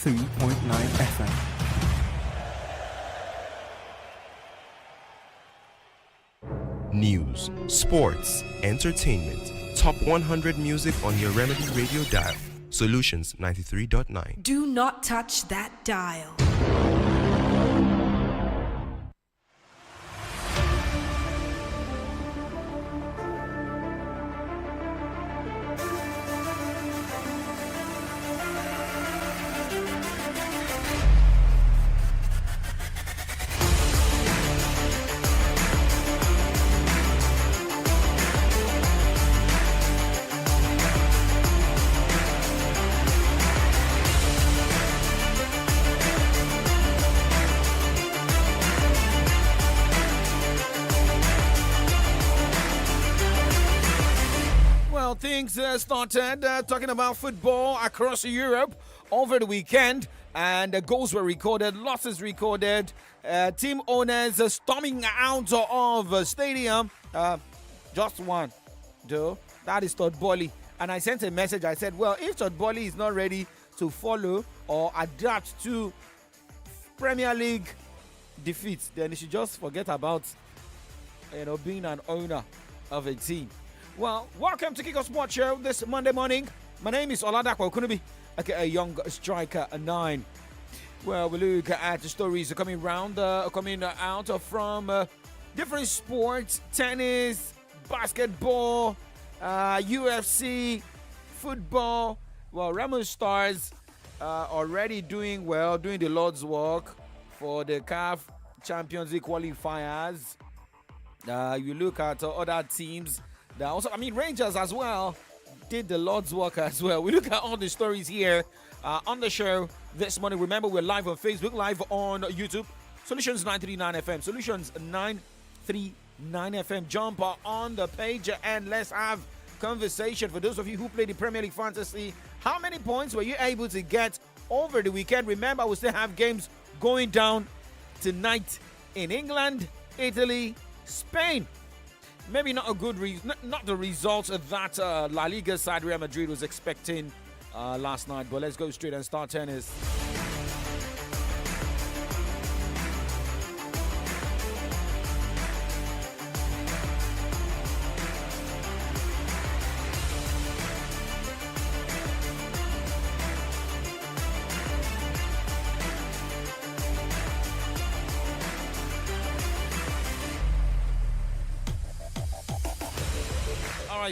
FM. News, sports, entertainment. Top 100 music on your Remedy Radio dial. Solutions 93.9. Do not touch that dial. Things started talking about football across Europe over the weekend, and goals were recorded, losses recorded, team owners storming out of stadium. Just one, though, that is Todd Boehly. And I sent a message. I said, well, if Todd Boehly is not ready to follow or adapt to Premier League defeats, then he should just forget about being an owner of a team. Well, welcome to Kickoff Sports Show this Monday morning. My name is OLADAPO, OKUNUBI, a young striker 9. Well, we look at the stories coming out from different sports: tennis, basketball, UFC, football. Well, Ramos Stars already doing well, doing the Lord's work for the CAF Champions League qualifiers. You look at other teams. Also, Rangers as well did the Lord's work as well. We look at all the stories here on the show this morning. Remember, we're live on Facebook, live on YouTube. Solutions 939 FM. Solutions 939 FM. Jump on the page and let's have conversation. For those of you who play the Premier League Fantasy, how many points were you able to get over the weekend? Remember, we still have games going down tonight in England, Italy, Spain. Maybe not a good not the results that La Liga side Real Madrid was expecting last night. But let's go straight and start tennis.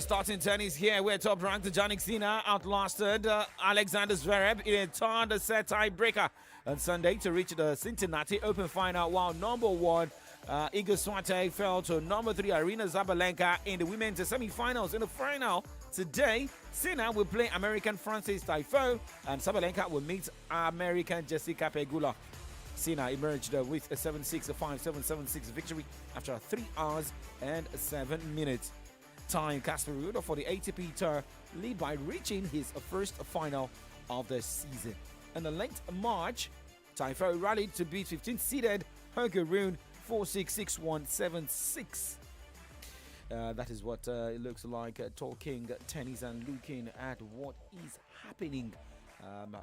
Starting tennis here, where top-ranked Jannik Sinner outlasted Alexander Zverev in a third-set tiebreaker on Sunday to reach the Cincinnati Open final, while number 1 Iga Swiatek fell to number 3 Aryna Sabalenka in the women's semi-finals. In the final today, Sinner will play American Frances Tiafoe, and Sabalenka will meet American Jessica Pegula. Sinner emerged with a 7-6, a 5-7, 7-6 victory after 3 hours and 7 minutes. Time Casper Ruud for the ATP Tour lead by reaching his first final of the season. In the late March, Tiafoe rallied to beat 15th-seeded Holger Rune 4-6, 6-1, 7-6. That is what it looks like talking tennis and looking at what is happening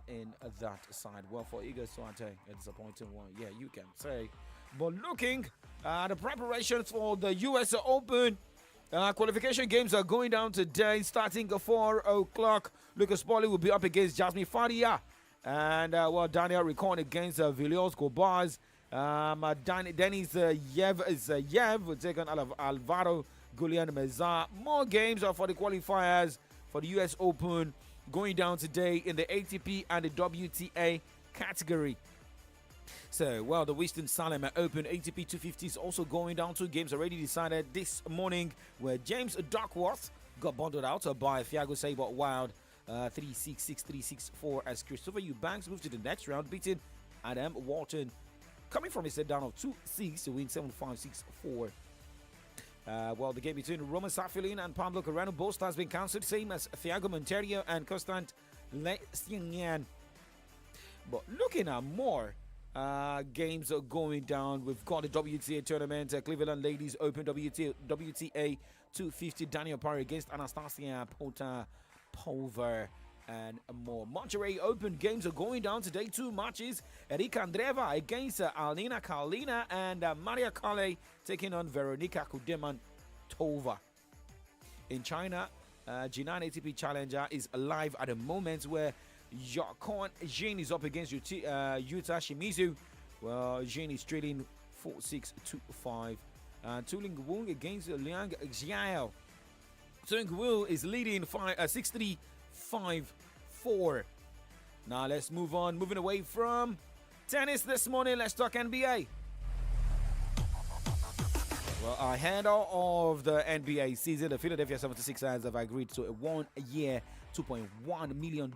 in that side. Well, for Iga Swiatek, a disappointing one. Yeah, you can say. But looking at the preparations for the US Open, qualification games are going down today, starting at 4 o'clock. Lucas Pauly will be up against Jasmine Faria. And, Daniel Ricon against Vilios Gobaz. Denis Yev will take on Alvaro Gulian Meza. More games are for the qualifiers for the US Open going down today in the ATP and the WTA category. So, the Winston Salem Open ATP 250 is also going down. 2 games already decided this morning, where James Duckworth got bundled out by Thiago Seyboth Wild 3-6, 6-3, 6-4 as Christopher Eubanks moved to the next round, beating Adam Walton, coming from a set down of 2-6 to win 7-5, 6-4. The game between Roman Safilin and Pablo Carreno both has been cancelled, same as Thiago Monteiro and Constant Lestianian. But looking at more games are going down. We've got the WTA tournament, Cleveland Ladies Open WTA 250. Daniel Parry against Anastasia Potapova. and more. Monterey Open games are going down today. 2 matches. Erika Andreeva against Alina Karlina, and Maria Kale taking on Veronika Kudermetova. In China, Jinan ATP Challenger is alive at the moment, where Yakon Jin is up against Yuta Shimizu. Well, Jin is trailing 4-6, 2-5. Tu Lingwu against Liang Xiao. Tu Lingwu is leading 6-3, 5-4. Now let's move on. Moving away from tennis this morning, let's talk NBA. Well, ahead of the NBA season, the Philadelphia 76ers have agreed to a 1-year, $2.1 million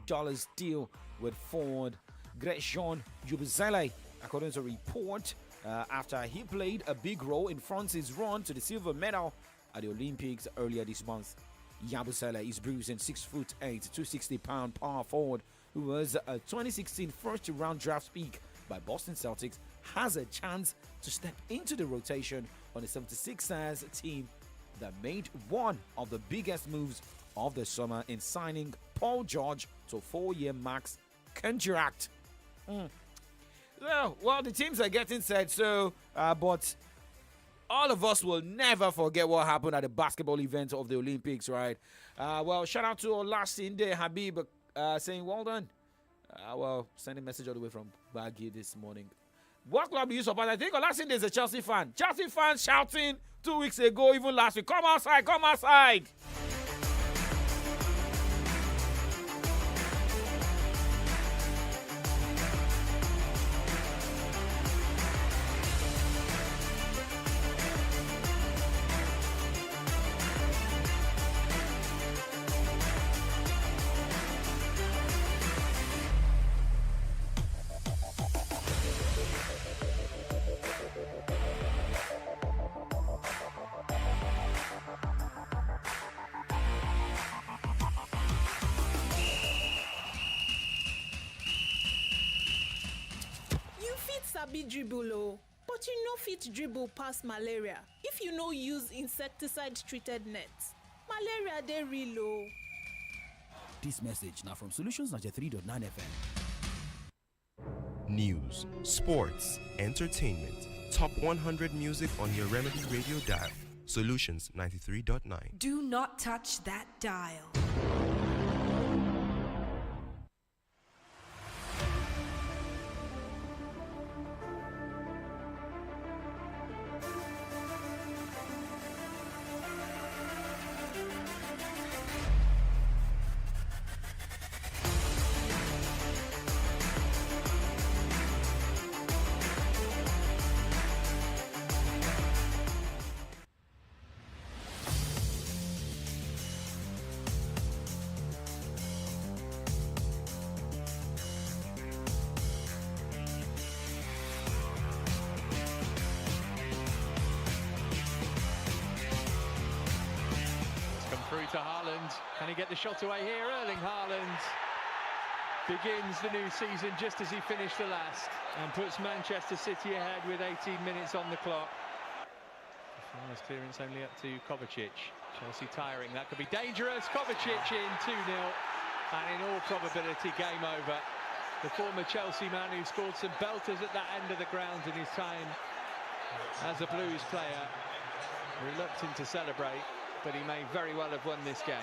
deal with forward Gresham Jubizele, according to a report, after he played a big role in France's run to the silver medal at the Olympics earlier this month. Yabusele is bruising 6'8", 260-pound power forward, who was a 2016 first-round draft pick by Boston Celtics, has a chance to step into the rotation on the 76ers team that made one of the biggest moves of the summer in signing Paul George to a 4-year max contract. Well, the teams are getting set, so but all of us will never forget what happened at the basketball event of the Olympics, right? Well, shout out to Olasinde Habib saying well done. Well, sending a message all the way from Baguio this morning. What club do you support? I think Olasinde is a Chelsea fan. Chelsea fans shouting 2 weeks ago, even last week, come outside, come outside. Sabi dribble, but you no fit dribble past malaria if you no use insecticide treated nets. Malaria dey real o. This message now from Solutions 93.9 FM. News, sports, entertainment, top 100 music on your Remedy Radio dial. Solutions 93.9. Do not touch that dial. To Haaland. Can he get the shot away here? Erling Haaland begins the new season just as he finished the last and puts Manchester City ahead with 18 minutes on the clock. Nice clearance only up to Kovacic. Chelsea tiring. That could be dangerous. Kovacic in 2-0 and in all probability game over. The former Chelsea man who scored some belters at that end of the ground in his time as a Blues player. Reluctant to celebrate, but he may very well have won this game.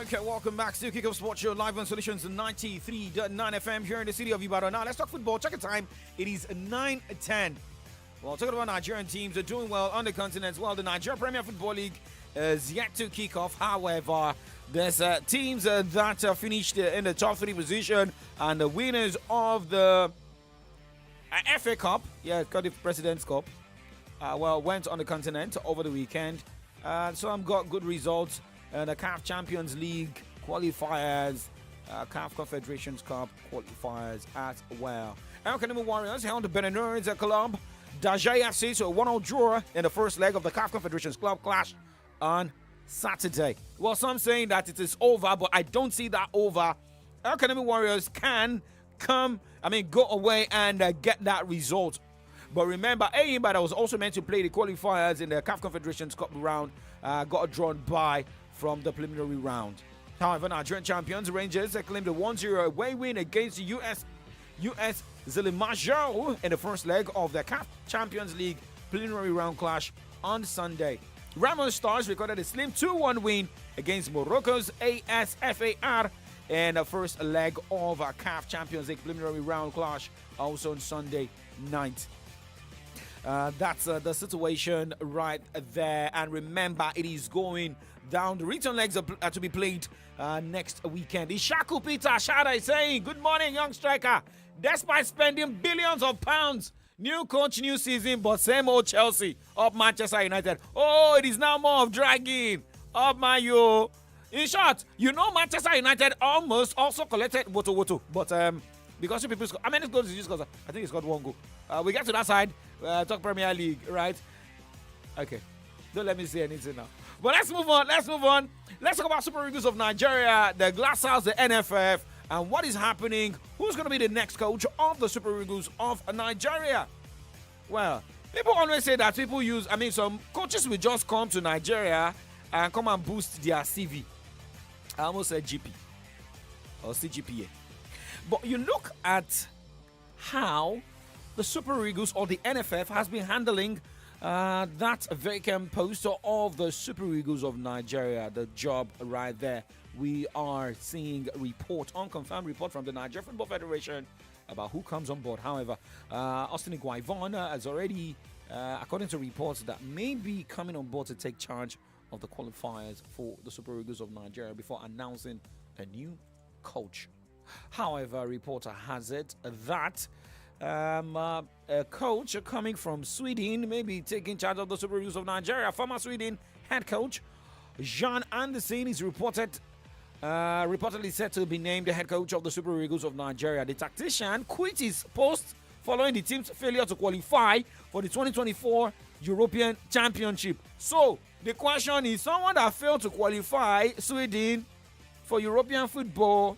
Okay, welcome back to Kickoff Sports Show live on Solutions 93.9 FM here in the city of Ibadan. Now let's talk football. Check the time. It is 9:10. Well, talking about Nigerian teams, are doing well on the continent. Well, the Nigeria Premier Football League is yet to kick off. However, there's teams that finished in the top 3 position, and the winners of the FA Cup, Cardiff President's Cup, went on the continent over the weekend. Some got good results. The CAF Champions League qualifiers, CAF Confederations Cup qualifiers as well. El Kanemu Warriors held the Beniners Club Dajay FC to a 1-0 draw in the first leg of the CAF Confederations Club clash on Saturday. Well, some saying that it is over, but I don't see that over. El Kanemu Warriors can go away and get that result. But remember, Eyimba that was also meant to play the qualifiers in the CAF Confederations Cup round got drawn by from the preliminary round. However, Nigerian champions Rangers claimed a 1-0 away win against the US Zilimajo in the first leg of the CAF Champions League preliminary round clash on Sunday. Ramos Stars recorded a slim 2-1 win against Morocco's ASFAR in the first leg of a CAF Champions League preliminary round clash also on Sunday night. That's the situation right there. And remember, it is going down. The return legs are to be played next weekend. Ishaku Peter Shada is saying, good morning, young striker. Despite spending billions of pounds, new coach, new season, but same old Chelsea, up Manchester United. Oh, it is now more of dragging. Up Man U. In short, Manchester United almost also collected Woto. But because people score, how many goals did you score? I think he scored 1 goal. We get to that side, talk Premier League, right? Okay. Don't let me say anything now. But let's move on. Let's talk about Super Eagles of Nigeria, the Glass House, the NFF, and what is happening. Who's going to be the next coach of the Super Eagles of Nigeria? Well, people always say that some coaches will just come to Nigeria and come and boost their CV. I almost said GP or CGPA. But you look at how the Super Eagles or the NFF has been handling that vacant post of the Super Eagles of Nigeria, the job right there. We are seeing unconfirmed report from the Nigeria Football Federation about who comes on board. However, Austin Iguaivon has already, according to reports, that may be coming on board to take charge of the qualifiers for the Super Eagles of Nigeria before announcing a new coach. However, a reporter has it that a coach coming from Sweden may be taking charge of the Super Eagles of Nigeria. Former Sweden head coach Jan Andersen is reportedly set to be named the head coach of the Super Eagles of Nigeria. The tactician quit his post following the team's failure to qualify for the 2024 European Championship. So, the question is, someone that failed to qualify Sweden for European football,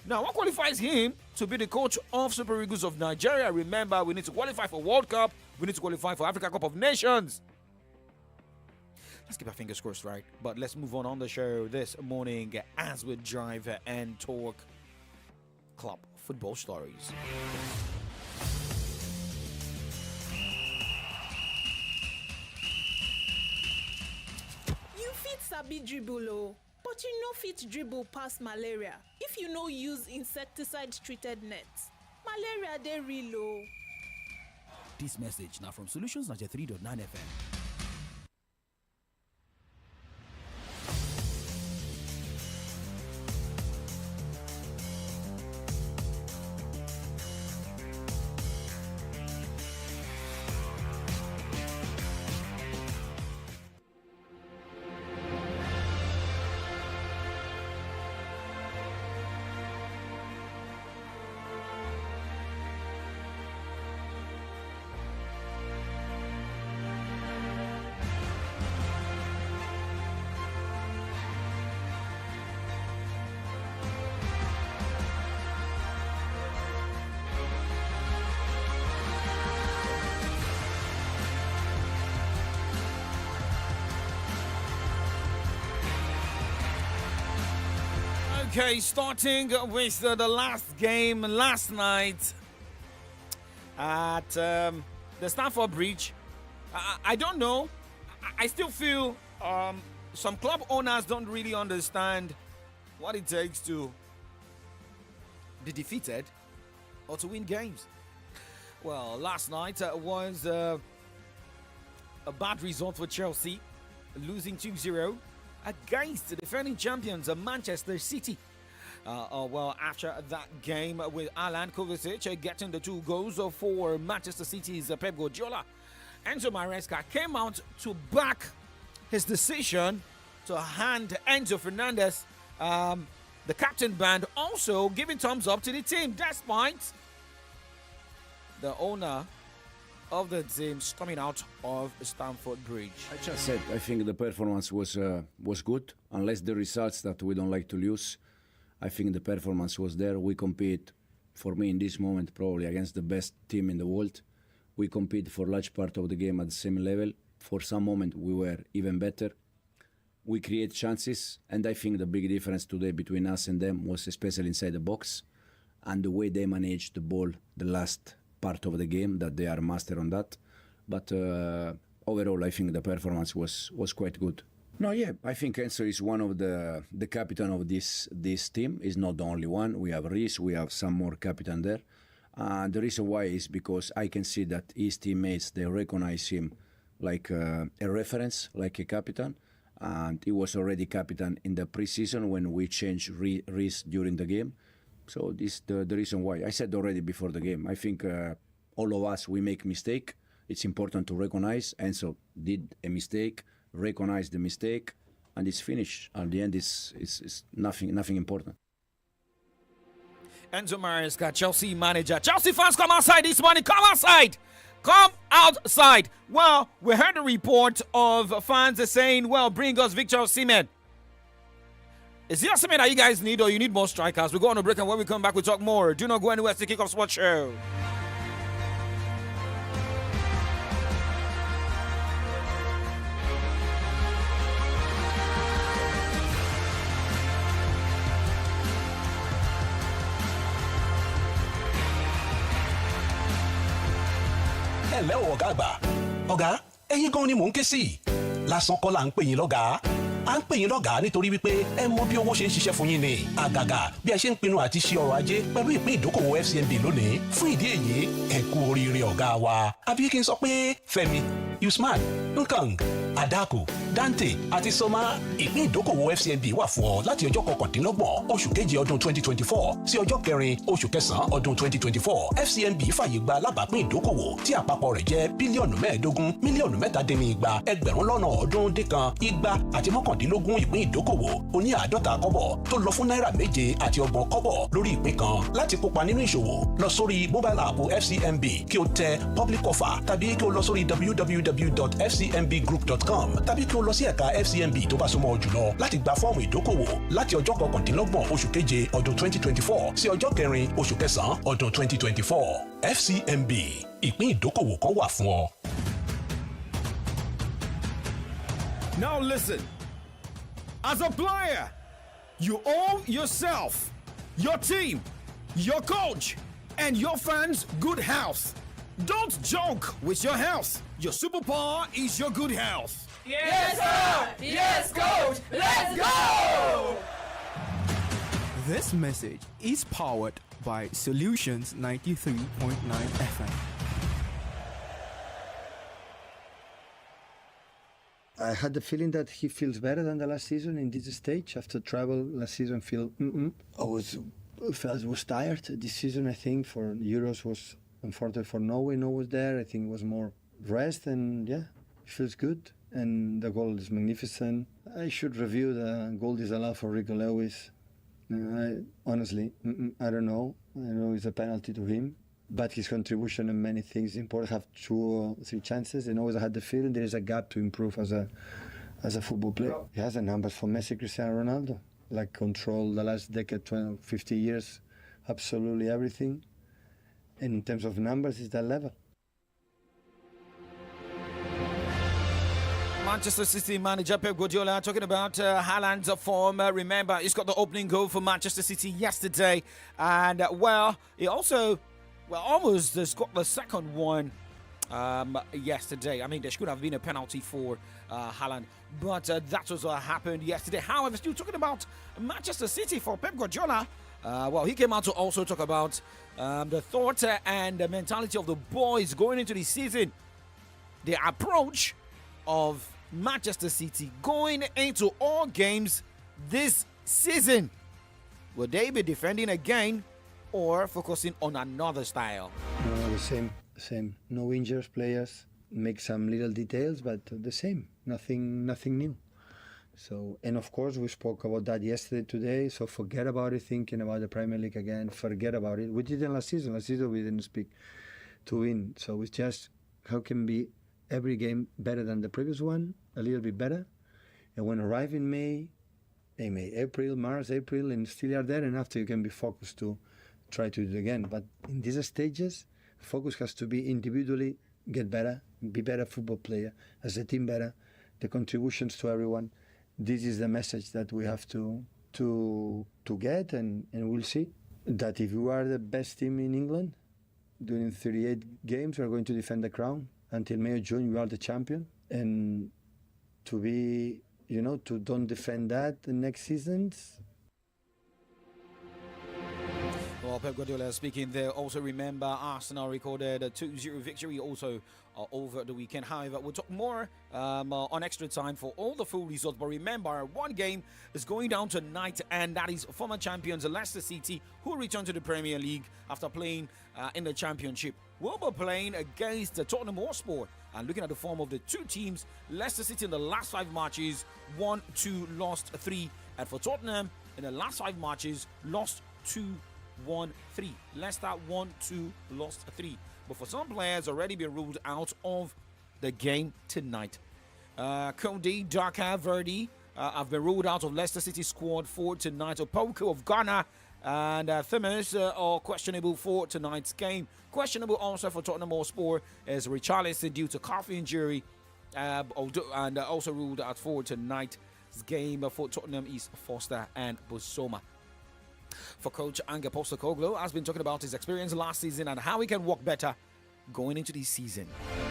now what qualifies him to be the coach of Super Eagles of Nigeria? Remember, we need to qualify for World Cup, we need to qualify for Africa Cup of Nations. Let's keep our fingers crossed, right? But let's move on the show this morning as we drive and talk club football stories. You fit sabi dribble o, but you no fit dribble pass malaria if you no use insecticide treated nets. Malaria dey real o. This message now from Solutions 93.9 FM. Okay, starting with the last game last night at the Stamford Bridge. I don't know. I still feel some club owners don't really understand what it takes to be defeated or to win games. Well, last night was a bad result for Chelsea, losing 2-0 against the defending champions of Manchester City. After that game with Alan Kovacic getting the 2 goals for Manchester City's Pep Guardiola, Enzo Maresca came out to back his decision to hand Enzo Fernandez the captain band, also giving thumbs up to the team despite the owner of the team, storming out of Stamford Bridge. I just said I think the performance was good, unless the results that we don't like to lose. I think the performance was there. We compete, for me in this moment, probably against the best team in the world. We compete for large part of the game at the same level. For some moment we were even better. We create chances, and I think the big difference today between us and them was especially inside the box and the way they managed the ball the last part of the game, that they are master on that. But overall, I think the performance was quite good. No, yeah, I think Enzo is one of the captain of this team. He's not the only one. We have Reece, we have some more captain there. The reason why is because I can see that his teammates, they recognize him like a reference, like a captain. And he was already captain in the preseason when we changed Reece during the game. So this the reason why. I said already before the game, I think all of us, we make mistake. It's important to recognize. Enzo did a mistake, recognize the mistake, and it's finished. At the end, it's nothing important. Enzo Maresca, Chelsea manager. Chelsea fans, come outside this morning. Come outside. Come outside. Well, we heard a report of fans saying, well, bring us Victor Osimhen. Is it Osimhen that you guys need, or you need more strikers? We go on a break, and when we come back, we talk more. Do not go anywhere. It's the Kickoff Sports Show. Hello, ọ̀gá àgbà. Ọ̀gá, ẹ̀yin gan ni mò ń ké sí. Lásán kọ́ là ń pè yín lọ́gàá. À ń pè yín lọ́gàá nítorí wípé ẹ mọ bí owó ṣe ń ṣiṣẹ́ fún yín ni. Àgàgà bí ẹ ṣe ń pinnu àti ṣe ọrọ̀ ajé pẹ̀lú ìpín ìdókòwò FCMB lónìí. Fún ìdí èyí, ẹ kú oríire ọ̀gá wa. Àbí kí n sọ pé Fẹ́mi, Usman, Nkang, Adaku, Dante àti Soma, ìpín ìdókòwò FCMB wà fún ọ láti ọjọ́ 29 oṣù keje ọdún 2024 sí ọjọ́ 4 oṣù kẹsàn-án ọdún 2024. FCMB fàyè gba alábàápín ìdókòwò tí àpapọ̀ rẹ̀ jẹ́ bílíọ̀nù 15, mílíọ̀nù 7.2, ẹgbẹ̀rún lọ́nà ọ̀ọ́dúnrún dín kan, igba àti mọ́kàndínlógún ìpín ìdókòwò oní 50 kọ́bọ̀ tó lọ fún náírà 7 àti 30 kọ́bọ̀ lórí ìpín kan. Láti kópa nínú ìṣòwò, lọ sórí mobile app FCMB kí o tẹ public offer tàbí kí o lọ sórí www.fcmbgroup.com tàbí kí o lọ sí ẹ̀ka FCMB tó bá súnmọ́ jùlọ láti gba fọ́ọ̀mù ìdókòwò láti ọjọ́ 29 oṣù keje ọdún 2024 sí ọjọ́ 4 oṣù kẹsàn-án ọdún 2024. FCMB, ìpín ìdókòwò kan wà fún ọ. Now listen, as a player, you owe yourself, your team, your coach, and your fans good health. Don't joke with your health. Your superpower is your good health. Yes, sir! Yes, coach! Let's go! This message is powered by Solutions 93.9 FM. I had the feeling that he feels better than the last season in this stage. After travel last season, I was tired. This season, I think, for Euros was unfortunate for Norway. No was there. I think it was more rest, and yeah, it feels good. And the goal is magnificent. I should review the goal disallowed for Rico Lewis. Honestly, I don't know. I know it's a penalty to him. But his contribution in many things is important. Have 2 or 3 chances, and always had the feeling there is a gap to improve as a football player. He has the numbers for Messi, Cristiano Ronaldo, like control the last decade, 20, 50 years, absolutely everything. And in terms of numbers, it's that level. Manchester City manager Pep Guardiola talking about Haaland's form. Remember, he's got the opening goal for Manchester City yesterday, and he also almost scored the second one yesterday. I mean, there should have been a penalty for Haaland, but that was what happened yesterday. However, still talking about Manchester City for Pep Guardiola. He came out to also talk about the thought and the mentality of the boys going into the season, the approach of Manchester City going into all games this season. Will they be defending again or focusing on another style? No, the same. No injured players. Make some little details, but the same. Nothing new. So, and of course, we spoke about that yesterday, today. So forget about it. Thinking about the Premier League again. Forget about it. We didn't last season. Last season we didn't speak to win. So it's just how can be every game better than the previous one, a little bit better. And when arrive in May, April, March, April, and still are there, and after you can be focused to try to do it again. But in these stages, focus has to be individually get better, be better football player, as a team better, the contributions to everyone. This is the message that we have to get, and we'll see that if you are the best team in England, during 38 games, we are going to defend the crown. Until May or June, you are the champion. And to be, to don't defend that the next seasons. Well, Pep Guardiola speaking there. Also remember, Arsenal recorded a 2-0 victory also over the weekend. However, we'll talk more on extra time for all the full results. But remember, one game is going down tonight, and that is former champions Leicester City, who return to the Premier League after playing in the Championship. We'll be playing against the Tottenham Hotspur. And looking at the form of the two teams, Leicester City in the last 5 matches, won 2, lost 3. And for Tottenham, in the last 5 matches, lost 2, won 3. Leicester 1, 2, lost 3. But for some players, already been ruled out of the game tonight. Kondi, Daka, Verdi have been ruled out of Leicester City squad for tonight. Opoku of Ghana and Thimmers are questionable for tonight's game. Questionable also for Tottenham Hotspur is Richarlison due to calf injury, and also ruled out for tonight's game for Tottenham is Foster and Busoma. For coach Ange Postecoglou has been talking about his experience last season and how he can work better going into this season.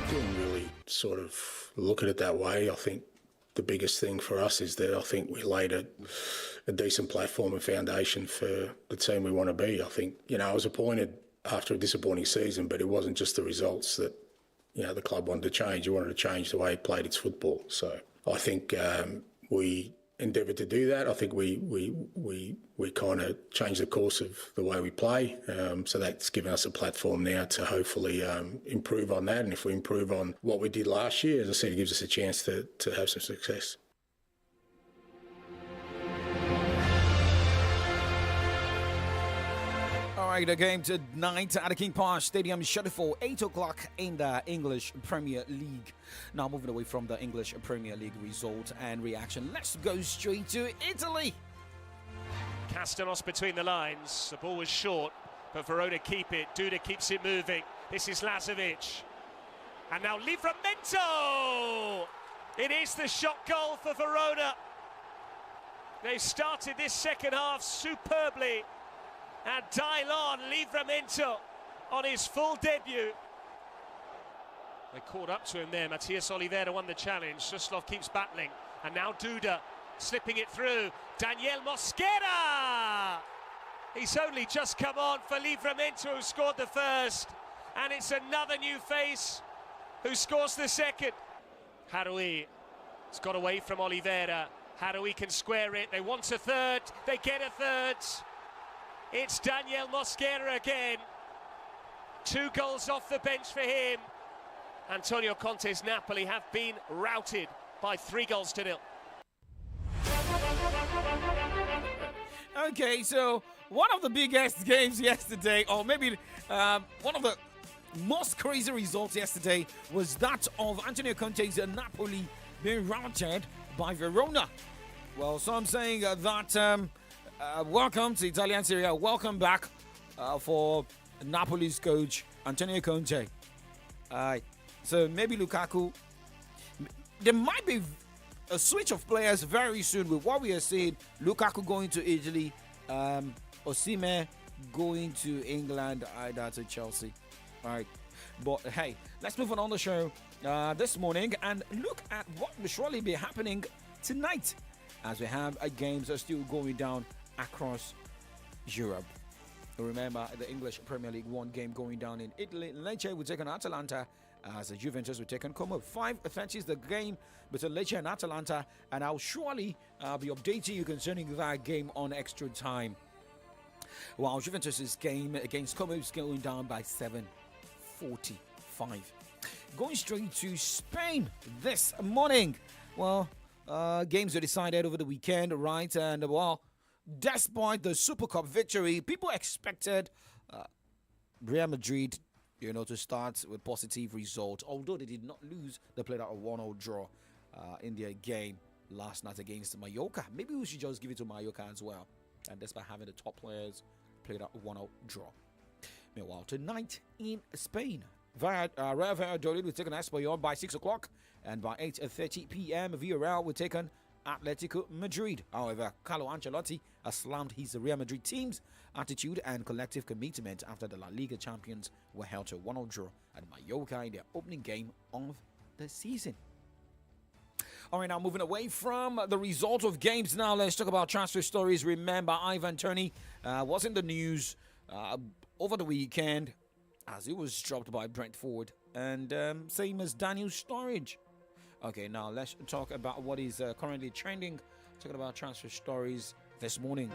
Didn't really sort of look at it that way. I think the biggest thing for us is that I think we laid a decent platform and foundation for the team we want to be. I think, I was appointed after a disappointing season, but it wasn't just the results that, the club wanted to change. It wanted to change the way it played its football. So I think we endeavoured to do that. I think we kind of changed the course of the way we play. So that's given us a platform now to hopefully improve on that. And if we improve on what we did last year, as I said, it gives us a chance to have some success. All right, the game tonight at the King Power Stadium is scheduled for 8 o'clock in the English Premier League. Now moving away from the English Premier League result and reaction, let's go straight to Italy. Castanos between the lines. The ball was short, but Verona keep it. Duda keeps it moving. This is Lazovic. And now Livramento! It is the shot goal for Verona. They've started this second half superbly. And Dylan Livramento on his full debut. They caught up to him there. Matias Oliveira won the challenge. Suslov keeps battling. And now Duda slipping it through. Daniel Mosquera! He's only just come on for Livramento, who scored the first. And it's another new face who scores the second. Haroui has got away from Oliveira. Haroui can square it. They want a third. They get a third. It's Daniel Mosquera again. 2 goals off the bench for him. Antonio Conte's Napoli have been routed by 3-0. Okay, so one of the biggest games yesterday, or maybe one of the most crazy results yesterday, was that of Antonio Conte's Napoli being routed by Verona. Well, some saying that welcome to Italian Serie A. Welcome back for Napoli's coach Antonio Conte. So maybe Lukaku. There might be a switch of players very soon with what we are seeing. Lukaku going to Italy, Osimhen going to England, either to Chelsea. All right, but hey, let's move on the show this morning and look at what will surely be happening tonight, as we have games are still going down across Europe. Remember, the English Premier League, one game going down in Italy. Lecce will take on Atalanta, as Juventus will take on Como. 5:30 is the game between Lecce and Atalanta, and I'll surely be updating you concerning that game on extra time. While Juventus' game against Como is going down by 7:45. Going straight to Spain this morning. Well, games were decided over the weekend, right? And well, despite the Super Cup victory, people expected Real Madrid, to start with positive results. Although they did not lose, they played out a 1-0 draw in their game last night against Mallorca. Maybe we should just give it to Mallorca as well. And despite having the top players, played out a 1-0 draw. Meanwhile, tonight in Spain, Real Valladolid will take on Espanyol by 6 o'clock, and by 8:30 p.m. Villarreal will take on Atletico Madrid. However, Carlo Ancelotti has slammed his Real Madrid team's attitude and collective commitment after the La Liga champions were held to a 1-0 draw at Mallorca in their opening game of the season. All right, now moving away from the result of games, now let's talk about transfer stories. Remember, Ivan Toney was in the news over the weekend as he was dropped by Brentford, and same as Daniel Sturridge. Okay, now let's talk about what is currently trending. Talking about transfer stories this morning.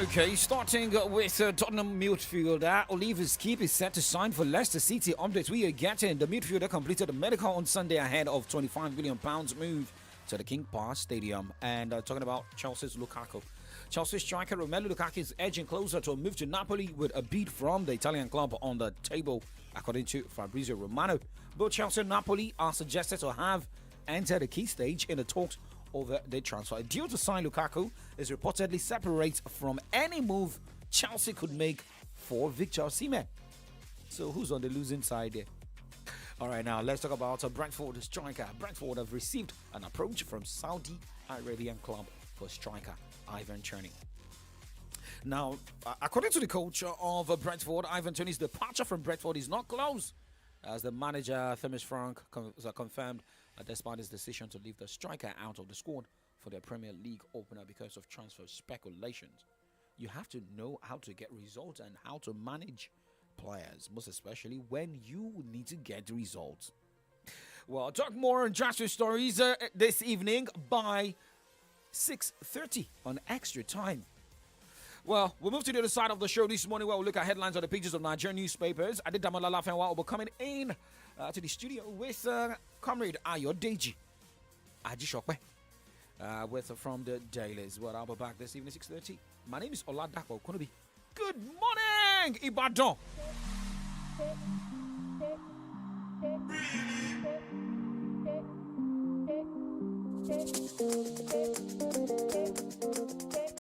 Okay, starting with Tottenham midfielder Oliver Skip is set to sign for Leicester City. Update we are getting: the midfielder completed a medical on Sunday ahead of £25 million move to the King Power Stadium. And talking about Chelsea's Lukaku. Chelsea striker Romelu Lukaku is edging closer to a move to Napoli with a bid from the Italian club on the table, according to Fabrizio Romano. Both Chelsea and Napoli are suggested to have entered a key stage in the talks over the transfer. A deal to sign Lukaku is reportedly separate from any move Chelsea could make for Victor Osimhen. So who's on the losing side there? All right, now let's talk about a Brentford striker. Brentford have received an approach from Saudi Arabian club for striker Ivan Toney. Now, according to the coach of Brentford, Ivan Toney's departure from Brentford is not close, as the manager Thomas Frank confirmed despite his decision to leave the striker out of the squad for their Premier League opener because of transfer speculations. You have to know how to get results and how to manage players, most especially when you need to get results. Well, I'll talk more on transfer stories this evening by 6:30 on Extra Time. Well, we'll move to the other side of the show this morning where we'll look at headlines on the pages of Nigerian newspapers. Adedamola Lafenwa will be coming in to the studio with Comrade Ayodeji Ajishokwe from the dailies. Well, I'll be back this evening 6:30. My name is OLADAPO OKUNUBI. Good morning, Ibadan.